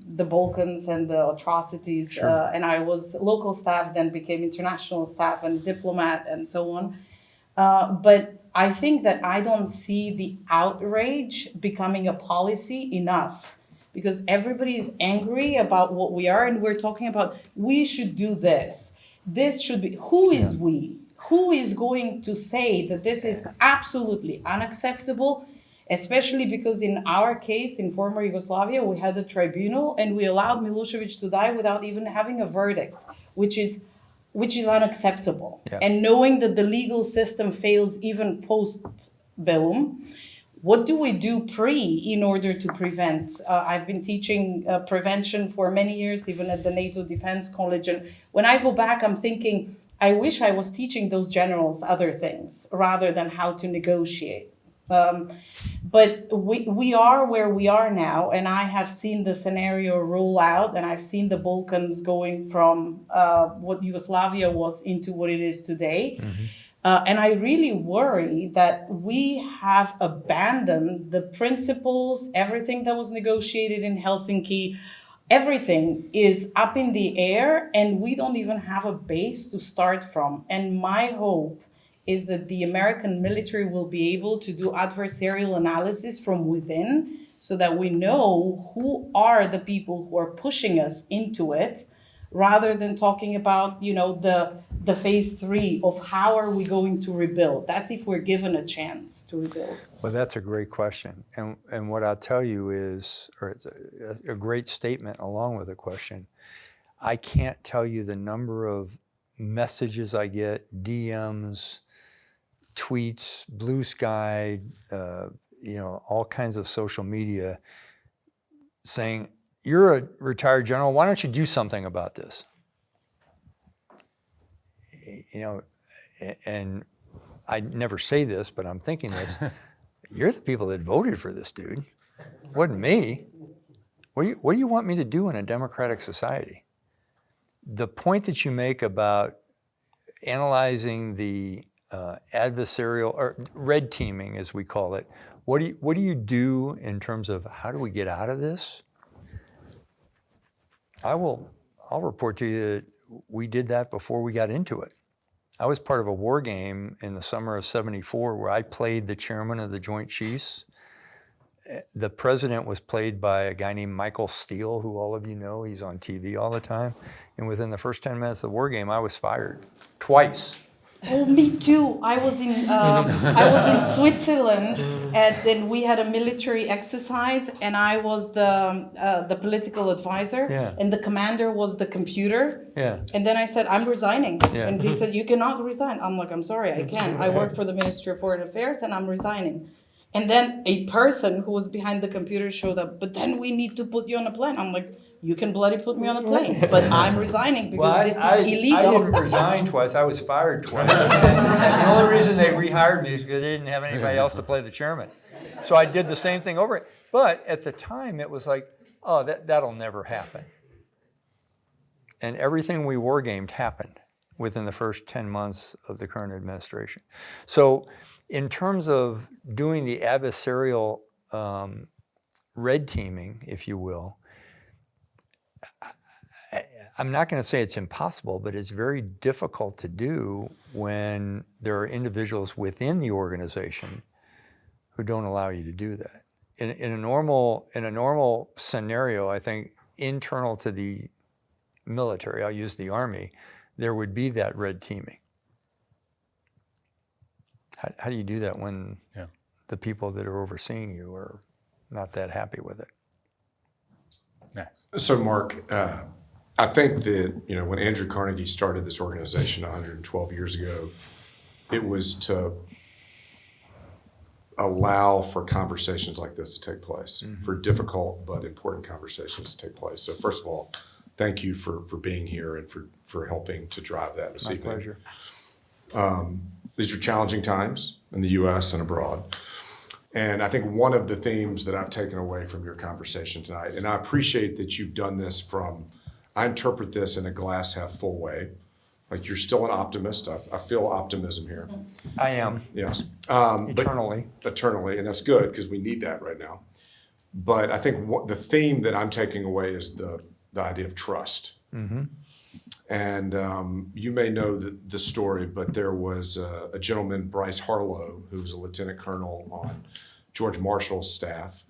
the Balkans and the atrocities. Sure. And I was local staff, then became international staff and diplomat and so on. But I think that I don't see the outrage becoming a policy enough, because everybody is angry about what we are, and we're talking about we should do this. This should be, who is we? Who is going to say that this is absolutely unacceptable, especially because in our case, in former Yugoslavia, we had a tribunal and we allowed Milosevic to die without even having a verdict, which is unacceptable. Yeah. And knowing that the legal system fails even post-bellum, what do we do in order to prevent? I've been teaching prevention for many years, even at the NATO Defense College. And when I go back, I'm thinking, I wish I was teaching those generals other things rather than how to negotiate. But we are where we are now, and I have seen the scenario roll out, and I've seen the Balkans going from what Yugoslavia was into what it is today. And I really worry that we have abandoned the principles, everything that was negotiated in Helsinki. Everything is up in the air, and we don't even have a base to start from. And my hope is that the American military will be able to do adversarial analysis from within, so that we know who are the people who are pushing us into it, rather than talking about, the phase 3 of how are we going to rebuild. That's if we're given a chance to rebuild. Well, that's a great question. And what I'll tell you is, or it's a great statement along with a question, I can't tell you the number of messages I get, DMs, tweets, Blue Sky, all kinds of social media saying, you're a retired general, why don't you do something about this? And I never say this, but I'm thinking this, you're the people that voted for this dude. It wasn't me. What do you want me to do in a democratic society? The point that you make about analyzing the adversarial, or red teaming as we call it, what do you do in terms of how do we get out of this? I'll report to you that we did that before we got into it. I was part of a war game in the summer of '74 where I played the chairman of the Joint Chiefs. The president was played by a guy named Michael Steele, who all of you know, he's on TV all the time. And within the first 10 minutes of the war game, I was fired twice. Oh, me too. I was in Switzerland, and then we had a military exercise, and I was the political advisor, Yeah. and the commander was the computer. Yeah. And then I said, I'm resigning. Yeah. And he said, you cannot resign. I'm like, I'm sorry, I can't. I work for the Ministry of Foreign Affairs, and I'm resigning. And then a person who was behind the computer showed up, but then we need to put you on a plan. I'm like, you can bloody put me on a plane, but I'm resigning because Well, this I is illegal. didn't resign twice. I was fired twice. And the only reason they rehired me is because they didn't have anybody else to play the chairman. So I did the same thing over it. But at the time, it was like, oh, that'll never happen. And everything we wargamed happened within the first 10 months of the current administration. So in terms of doing the adversarial red teaming, if you will, I'm not going to say it's impossible, but it's very difficult to do when there are individuals within the organization who don't allow you to do that. In a normal scenario, I think internal to the military, I'll use the Army, there would be that red teaming. How do you do that when the people that are overseeing you are not that happy with it? Next. So, Mark, I think that, when Andrew Carnegie started this organization 112 years ago, it was to allow for conversations like this to take place, for difficult but important conversations to take place. So, first of all, thank you for being here and for helping to drive that this evening. My pleasure. These are challenging times in the U.S. and abroad. And I think one of the themes that I've taken away from your conversation tonight, and I appreciate that you've done this I interpret this in a glass half full way. Like, you're still an optimist. I feel optimism here. I am. Yes. Eternally. Eternally, and that's good because we need that right now. But I think the theme that I'm taking away is the idea of trust. Mm-hmm. And you may know the story, but there was a gentleman, Bryce Harlow, who was a lieutenant colonel on George Marshall's staff,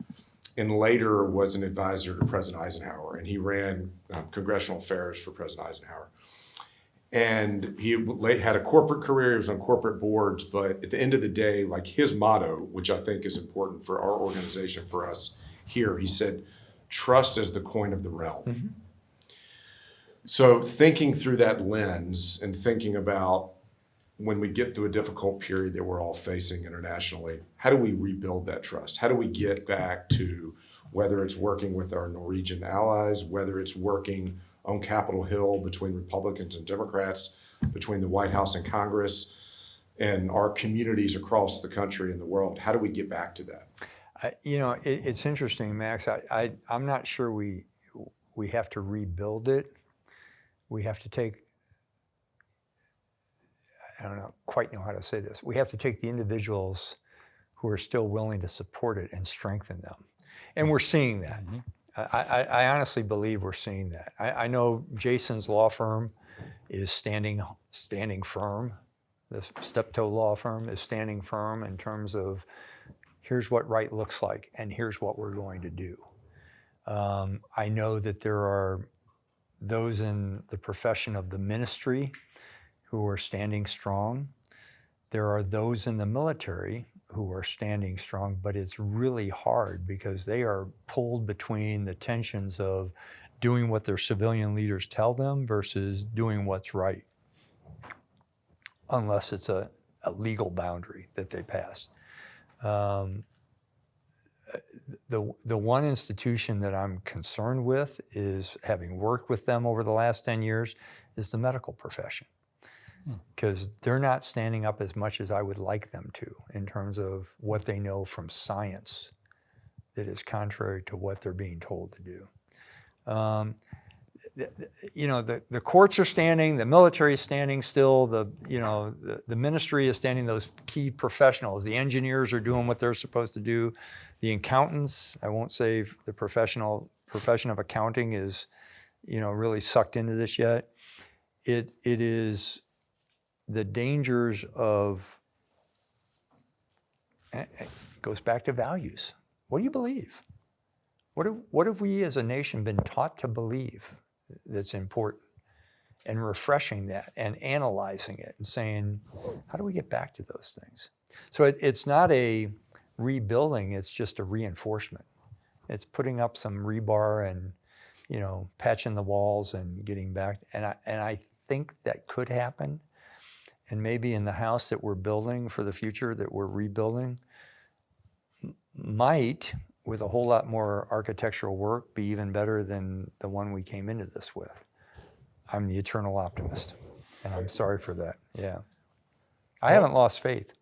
and later was an advisor to President Eisenhower, and he ran congressional affairs for President Eisenhower. And he had a corporate career, he was on corporate boards, but at the end of the day, like, his motto, which I think is important for our organization, for us here, he said, trust is the coin of the realm. Mm-hmm. So thinking through that lens and thinking about when we get through a difficult period that we're all facing internationally, how do we rebuild that trust? How do we get back to, whether it's working with our Norwegian allies, whether it's working on Capitol Hill between Republicans and Democrats, between the White House and Congress, and our communities across the country and the world, how do we get back to that? It's interesting, Max. I'm not sure we have to rebuild it. We have to take, I don't quite know how to say this. We have to take the individuals who are still willing to support it and strengthen them. And we're seeing that. Mm-hmm. I honestly believe we're seeing that. I know Jason's law firm is standing firm. The Steptoe law firm is standing firm in terms of, here's what right looks like, and here's what we're going to do. I know that there are those in the profession of the ministry who are standing strong. There are those in the military who are standing strong, but it's really hard because they are pulled between the tensions of doing what their civilian leaders tell them versus doing what's right, unless it's a legal boundary that they passed. The one institution that I'm concerned with is, having worked with them over the last 10 years, is the medical profession. Because they're not standing up as much as I would like them to in terms of what they know from science that is contrary to what they're being told to do. The courts are standing, the military is standing still, the ministry is standing, those key professionals, the engineers are doing what they're supposed to do. The accountants, I won't say the profession of accounting is, really sucked into this yet. It is the dangers of, it goes back to values. What do you believe? What have we as a nation been taught to believe that's important? And refreshing that and analyzing it and saying, how do we get back to those things? So it's not a rebuilding, it's just a reinforcement. It's putting up some rebar and, patching the walls and getting back. And I think that could happen. And maybe in the house that we're building for the future, that we're rebuilding, might with a whole lot more architectural work, be even better than the one we came into this with. I'm the eternal optimist, and I'm sorry for that. Yeah. I haven't lost faith.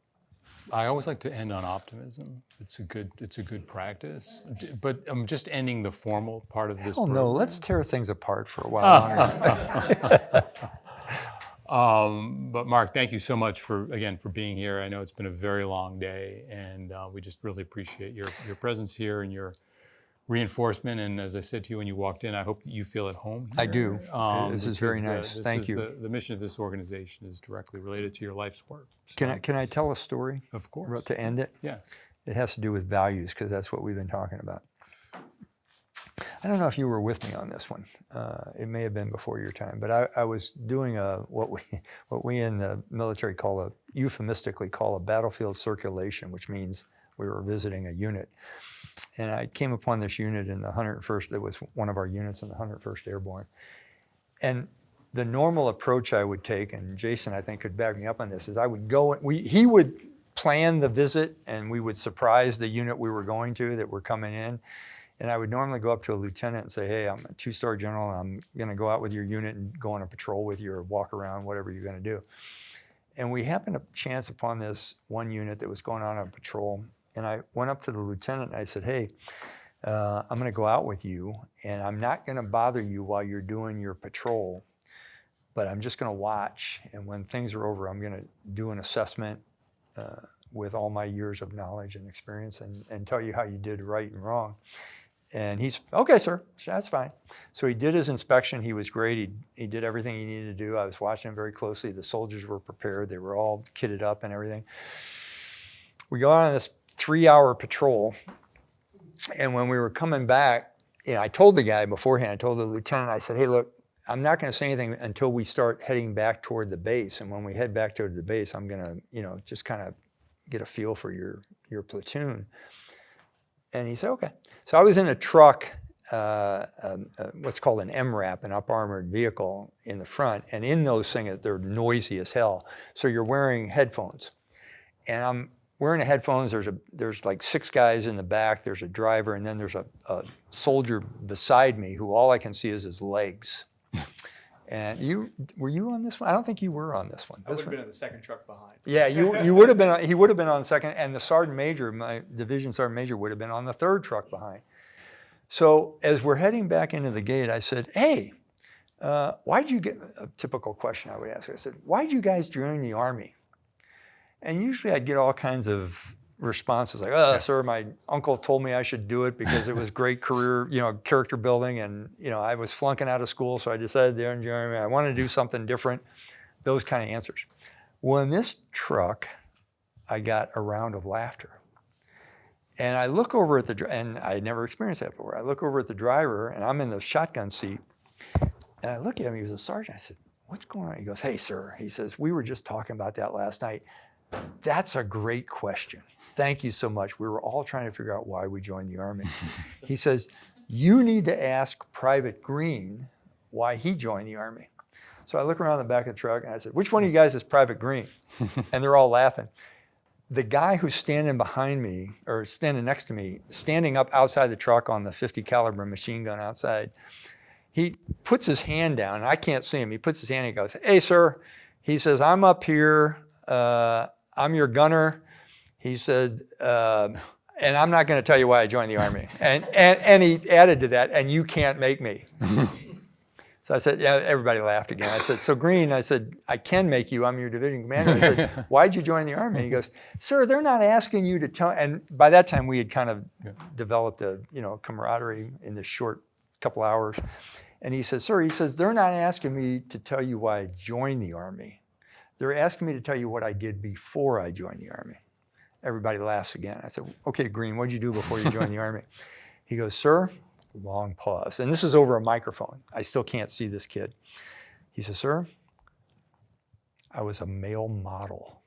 I always like to end on optimism. It's a good practice. But I'm just ending the formal part of this Oh no, program. let's tear things apart for a while longer. But Mark, thank you so much for being here. I know it's been a very long day, and we just really appreciate your presence here and your reinforcement. And as I said to you when you walked in, I hope that you feel at home here. I do. This is very because nice. Thank you. The mission of this organization is directly related to your life's work. So, Can I tell a story? Of course. To end it? Yes. It has to do with values, because that's what we've been talking about. I don't know if you were with me on this one. It may have been before your time, but I was doing what we in the military euphemistically call a battlefield circulation, which means we were visiting a unit. And I came upon this unit in the 101st, that was one of our units in the 101st Airborne. And the normal approach I would take, and Jason I think could back me up on this, is I would go, he would plan the visit, and we would surprise the unit we were going to that were coming in. And I would normally go up to a lieutenant and say, hey, I'm a 2-star general, and I'm gonna go out with your unit and go on a patrol with you or walk around, whatever you're gonna do. And we happened to chance upon this one unit that was going on a patrol. And I went up to the lieutenant and I said, hey, I'm gonna go out with you, and I'm not gonna bother you while you're doing your patrol, but I'm just gonna watch. And when things are over, I'm gonna do an assessment with all my years of knowledge and experience and tell you how you did right and wrong. And he's, okay, sir, that's fine. So he did his inspection. He was great. He did everything he needed to do. I was watching him very closely. The soldiers were prepared. They were all kitted up and everything. We go on this 3-hour patrol. And when we were coming back, I told the guy beforehand, I told the lieutenant, I said, hey, look, I'm not going to say anything until we start heading back toward the base. And when we head back toward the base, I'm going to, just kind of get a feel for your platoon. And he said, okay. So I was in a truck, what's called an MRAP, an up-armored vehicle in the front. And in those things, they're noisy as hell. So you're wearing headphones. And I'm wearing the headphones. There's like 6 guys in the back. There's a driver. And then there's a soldier beside me who all I can see is his legs. And were you on this one? I don't think you were on this one. I would have been in the second truck behind. Yeah, you would have been. He would have been on the second, and the sergeant major, my division sergeant major, would have been on the 3rd truck behind. So as we're heading back into the gate, I said, "Hey, why'd you get?" A typical question I would ask. I said, "Why'd you guys join the Army?" And usually I'd get all kinds of responses like, sir, my uncle told me I should do it because it was great career, character building, and I was flunking out of school, so I decided to join the Army. I wanted to do something different. Those kind of answers. Well, in this truck, I got a round of laughter. And I look over at and I had never experienced that before. I look over at the driver, and I'm in the shotgun seat, and I look at him, he was a sergeant. I said, what's going on? He goes, hey, sir. He says, we were just talking about that last night. That's a great question. Thank you so much. We were all trying to figure out why we joined the Army. He says, you need to ask Private Green why he joined the Army. So I look around the back of the truck and I said, which one of you guys is Private Green? And they're all laughing. The guy who's standing behind me, or standing next to me, standing up outside the truck on the 50 caliber machine gun outside, he puts his hand down, and I can't see him. He puts his hand and he goes, hey, sir. He says, I'm up here. I'm your gunner. He said, and I'm not going to tell you why I joined the Army. And he added to that, and you can't make me. So I said, yeah, everybody laughed again. I said, so Green, I said, I can make you. I'm your division commander. I said, why'd you join the Army? And he goes, sir, they're not asking you to tell. And by that time, we had kind of developed a camaraderie in this short couple hours. And he says, sir, they're not asking me to tell you why I joined the Army. They're asking me to tell you what I did before I joined the Army. Everybody laughs again. I said, okay, Green, what'd you do before you joined the Army? He goes, sir, long pause. And this is over a microphone. I still can't see this kid. He says, sir, I was a male model.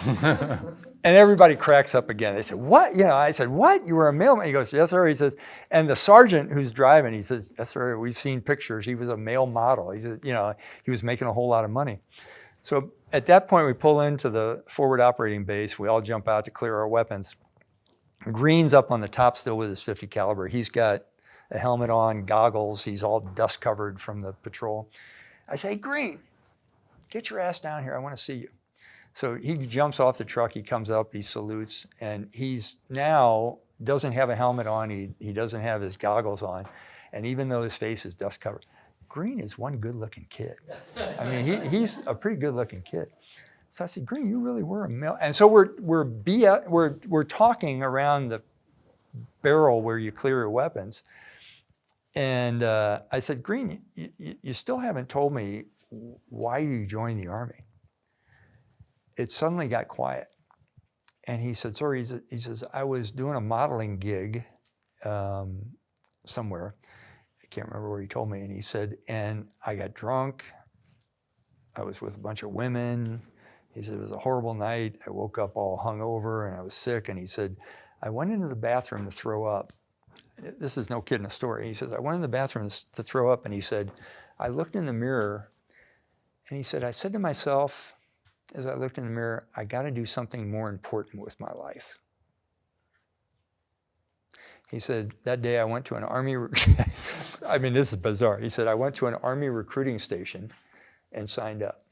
And everybody cracks up again. They said, what? I said, what? You were a male model? He goes, yes, sir. He says, and the sergeant who's driving, he says, yes, sir, we've seen pictures. He was a male model. He said, he was making a whole lot of money. So at that point, we pull into the forward operating base. We all jump out to clear our weapons. Green's up on the top still with his 50 caliber. He's got a helmet on, goggles. He's all dust covered from the patrol. I say, Green, get your ass down here. I want to see you. So he jumps off the truck. He comes up, he salutes, and he's now doesn't have a helmet on. He doesn't have his goggles on. And even though his face is dust covered, Green is one good looking kid. I mean, he's a pretty good looking kid. So I said, Green, you really were a male. And so we're talking around the barrel where you clear your weapons. And I said, Green, you still haven't told me why you joined the Army. It suddenly got quiet. And he said, sorry, he says, I was doing a modeling gig somewhere. I can't remember where he told me. And he said, and I got drunk. I was with a bunch of women. He said, it was a horrible night. I woke up all hungover and I was sick. And he said, I went into the bathroom to throw up. This is no kidding a story. He says, I went in the bathroom to throw up. And he said, I looked in the mirror. And he said, I said to myself, as I looked in the mirror, I got to do something more important with my life. He said, that day I went to an Army, I mean, this is bizarre. He said, I went to an Army recruiting station and signed up.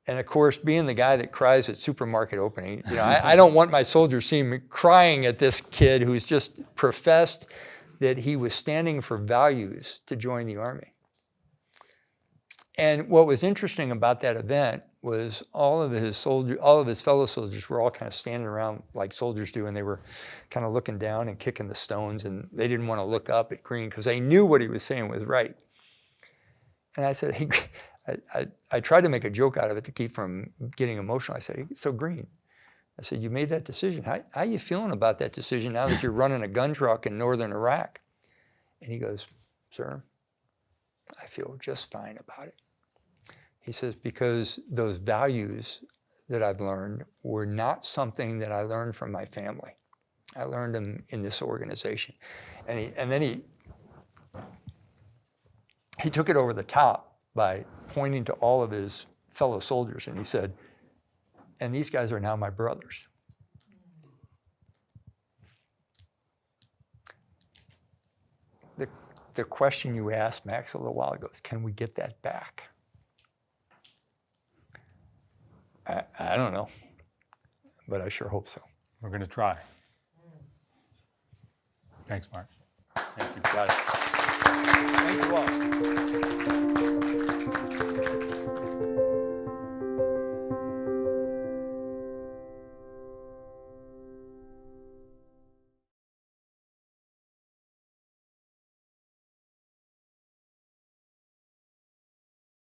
And of course, being the guy that cries at supermarket opening, you know, I don't want my soldiers seeing me crying at this kid who's just professed that he was standing for values to join the Army. And what was interesting about that event was all of his fellow soldiers were all kind of standing around like soldiers do, and they were kind of looking down and kicking the stones, and they didn't want to look up at Green because they knew what he was saying was right. And I said, hey, I tried to make a joke out of it to keep from getting emotional. I said, hey, so Green, I said, you made that decision. How are you feeling about that decision now that you're running a gun truck in northern Iraq? And he goes, sir, I feel just fine about it. He says, because those values that I've learned were not something that I learned from my family. I learned them in this organization. And then he took it over the top by pointing to all of his fellow soldiers, and he said, and these guys are now my brothers. The question you asked Max a little while ago is, can we get that back? I don't know, but I sure hope so. We're going to try. Thanks, Mark. Thank you. Got it. Thank you all.